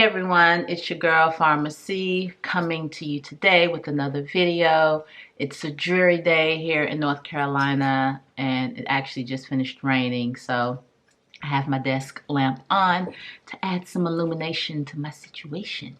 Hey everyone, it's your girl Pharmacy coming to you today with another video. It's a dreary day here in North Carolina and it actually just finished raining, so I have my desk lamp on to add some illumination to my situation.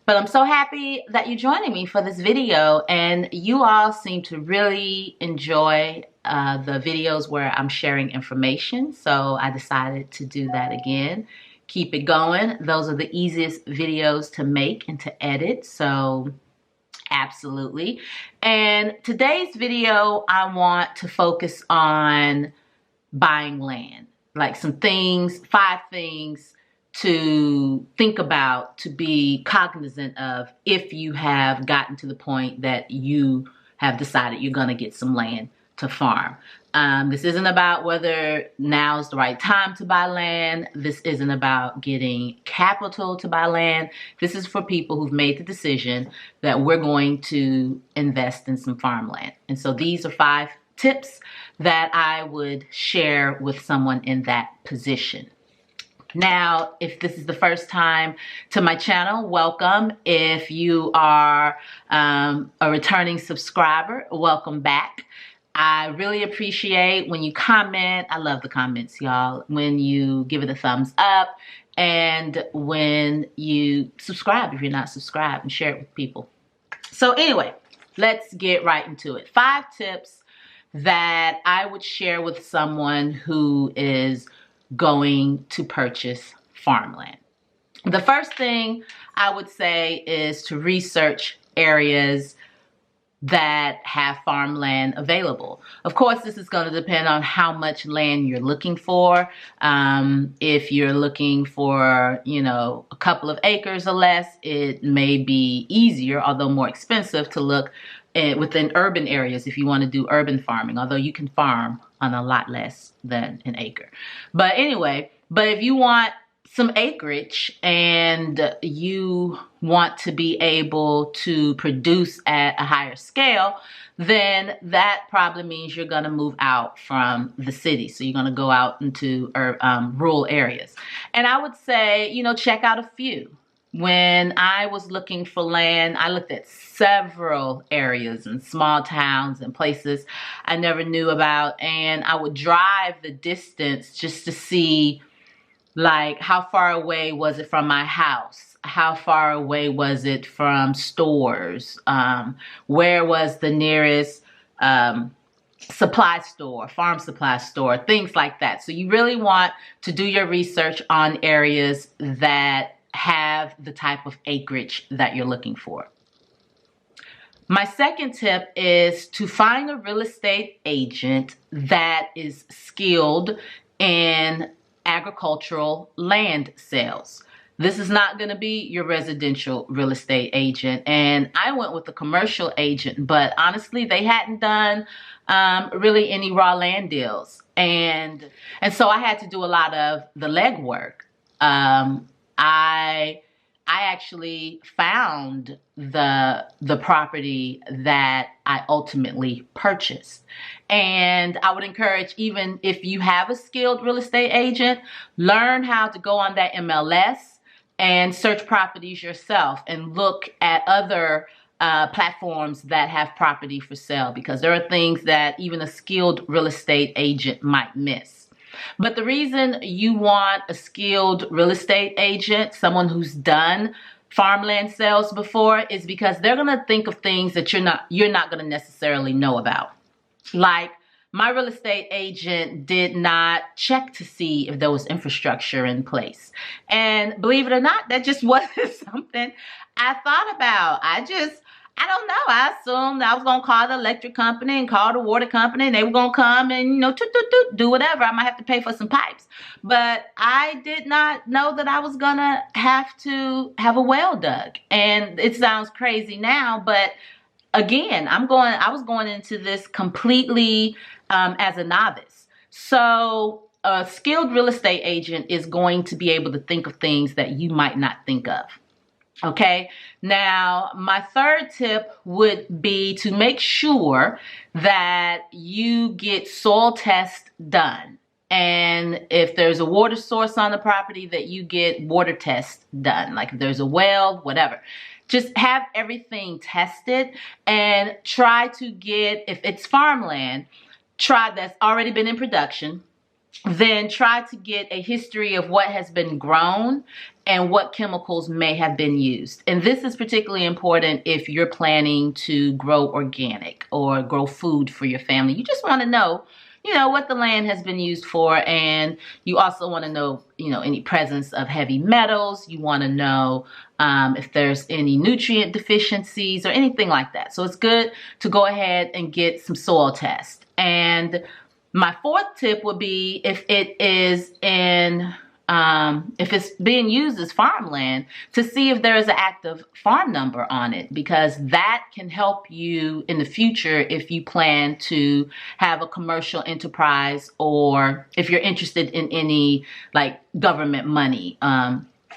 But I'm so happy that you're joining me for this video, and you all seem to really enjoy the videos where I'm sharing information, so I decided to do that again. Keep it going. Those are the easiest videos to make and to edit, so absolutely. And today's video, I want to focus on buying land, like some things, 5 things to think about, to be cognizant of if you have gotten to the point that you have decided you're going to get some land to farm. This isn't about whether now's the right time to buy land. This isn't about getting capital to buy land. This is for people who've made the decision that we're going to invest in some farmland. And so these are 5 tips that I would share with someone in that position. Now, if this is the first time to my channel, welcome. If you are a returning subscriber, welcome back. I really appreciate when you comment. I love the comments, y'all. When you give it a thumbs up and when you subscribe if you're not subscribed, and share it with people. So anyway, let's get right into it. 5 tips that I would share with someone who is going to purchase farmland. The first thing I would say is to research areas that have farmland available. Of course, this is going to depend on how much land you're looking for. If you're looking for, a couple of acres or less, it may be easier, although more expensive, to look within urban areas if you want to do urban farming, although you can farm on a lot less than an acre. But anyway, if you want some acreage and you want to be able to produce at a higher scale, then that probably means you're going to move out from the city. So you're going to go out into rural areas. And I would say, check out a few. When I was looking for land, I looked at several areas and small towns and places I never knew about. And I would drive the distance just to see, like, how far away was it from my house? How far away was it from stores? Where was the nearest supply store, farm supply store, things like that. So you really want to do your research on areas that have the type of acreage that you're looking for. My second tip is to find a real estate agent that is skilled in agricultural land sales. This is not going to be your residential real estate agent. And I went with a commercial agent, but honestly, they hadn't done really any raw land deals. And so I had to do a lot of the legwork. I actually found the property that I ultimately purchased. And I would encourage, even if you have a skilled real estate agent, learn how to go on that MLS and search properties yourself and look at other platforms that have property for sale, because there are things that even a skilled real estate agent might miss. But the reason you want a skilled real estate agent, someone who's done farmland sales before, is because they're going to think of things that you're not going to necessarily know about. Like, my real estate agent did not check to see if there was infrastructure in place. And believe it or not, that just wasn't something I thought about. I don't know. I assumed I was going to call the electric company and call the water company, and they were going to come and, do whatever. I might have to pay for some pipes. But I did not know that I was going to have a well dug. And it sounds crazy now, but again, I was going into this completely as a novice. So a skilled real estate agent is going to be able to think of things that you might not think of. Okay, now my third tip would be to make sure that you get soil tests done. And if there's a water source on the property, that you get water tests done. Like if there's a well, whatever. Just have everything tested and try to get, if it's farmland, that's already been in production, then try to get a history of what has been grown and what chemicals may have been used. And this is particularly important if you're planning to grow organic or grow food for your family. You just want to know, what the land has been used for. And you also want to know, any presence of heavy metals. You want to know if there's any nutrient deficiencies or anything like that. So it's good to go ahead and get some soil tests. And my fourth tip would be if it is if it's being used as farmland, to see if there is an active farm number on it, because that can help you in the future if you plan to have a commercial enterprise or if you're interested in any like government money,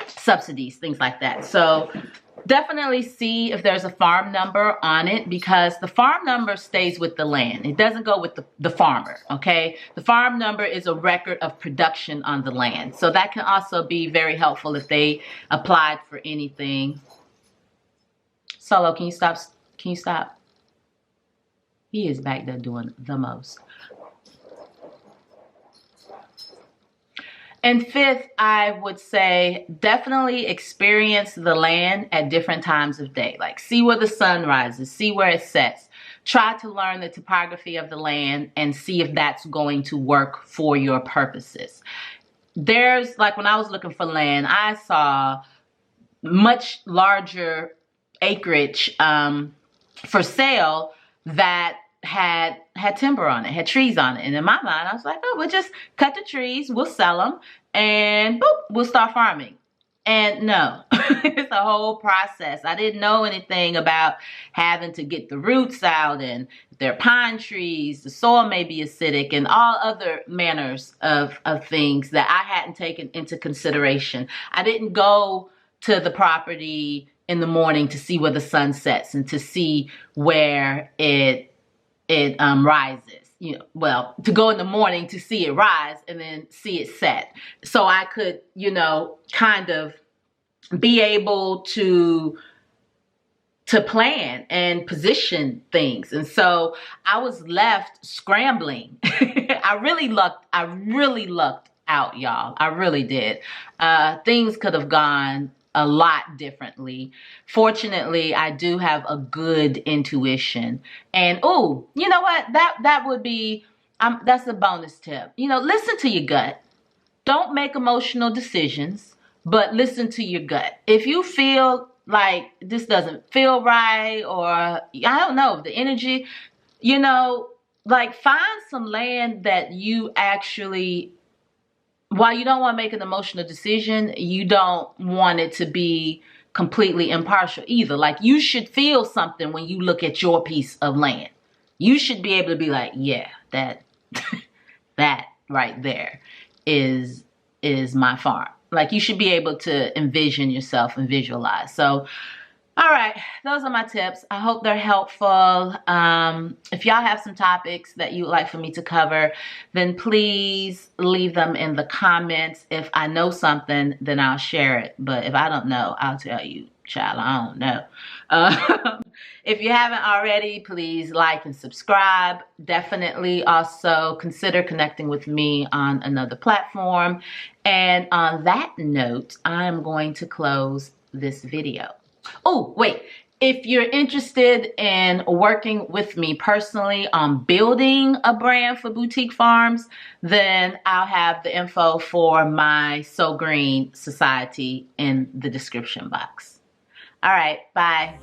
subsidies, things like that. So definitely see if there's a farm number on it, because the farm number stays with the land. It doesn't go with the farmer, okay? The farm number is a record of production on the land. So that can also be very helpful if they applied for anything. Solo, can you stop? Can you stop? He is back there doing the most. And fifth, I would say definitely experience the land at different times of day. Like see where the sun rises, see where it sets. Try to learn the topography of the land and see if that's going to work for your purposes. There's, like when I was looking for land, I saw much larger acreage for sale that had timber on it, had trees on it. And in my mind, I was like, oh, we'll just cut the trees, we'll sell them, and boop, we'll start farming. And no, it's a whole process. I didn't know anything about having to get the roots out, and if they're pine trees, the soil may be acidic, and all other manners of things that I hadn't taken into consideration. I didn't go to the property in the morning to see where the sun sets and to see where it rises, to go in the morning to see it rise and then see it set. So I could, kind of be able to plan and position things. And so I was left scrambling. I really lucked out, y'all. I really did. Things could have gone a lot differently. Fortunately, I do have a good intuition. And oh, you know what? That would be, that's a bonus tip. Listen to your gut. Don't make emotional decisions, but listen to your gut. If you feel like this doesn't feel right, or I don't know, the energy, like find some land that you actually, while you don't want to make an emotional decision, you don't want it to be completely impartial either. Like you should feel something when you look at your piece of land. You should be able to be like, yeah, that right there is my farm. Like you should be able to envision yourself and visualize. So, all right, those are my tips. I hope they're helpful. If y'all have some topics that you would like for me to cover, then please leave them in the comments. If I know something, then I'll share it. But if I don't know, I'll tell you, child, I don't know. If you haven't already, please like and subscribe. Definitely also consider connecting with me on another platform. And on that note, I'm going to close this video. Oh, wait, if you're interested in working with me personally on building a brand for boutique farms, then I'll have the info for my So Green Society in the description box. All right, bye.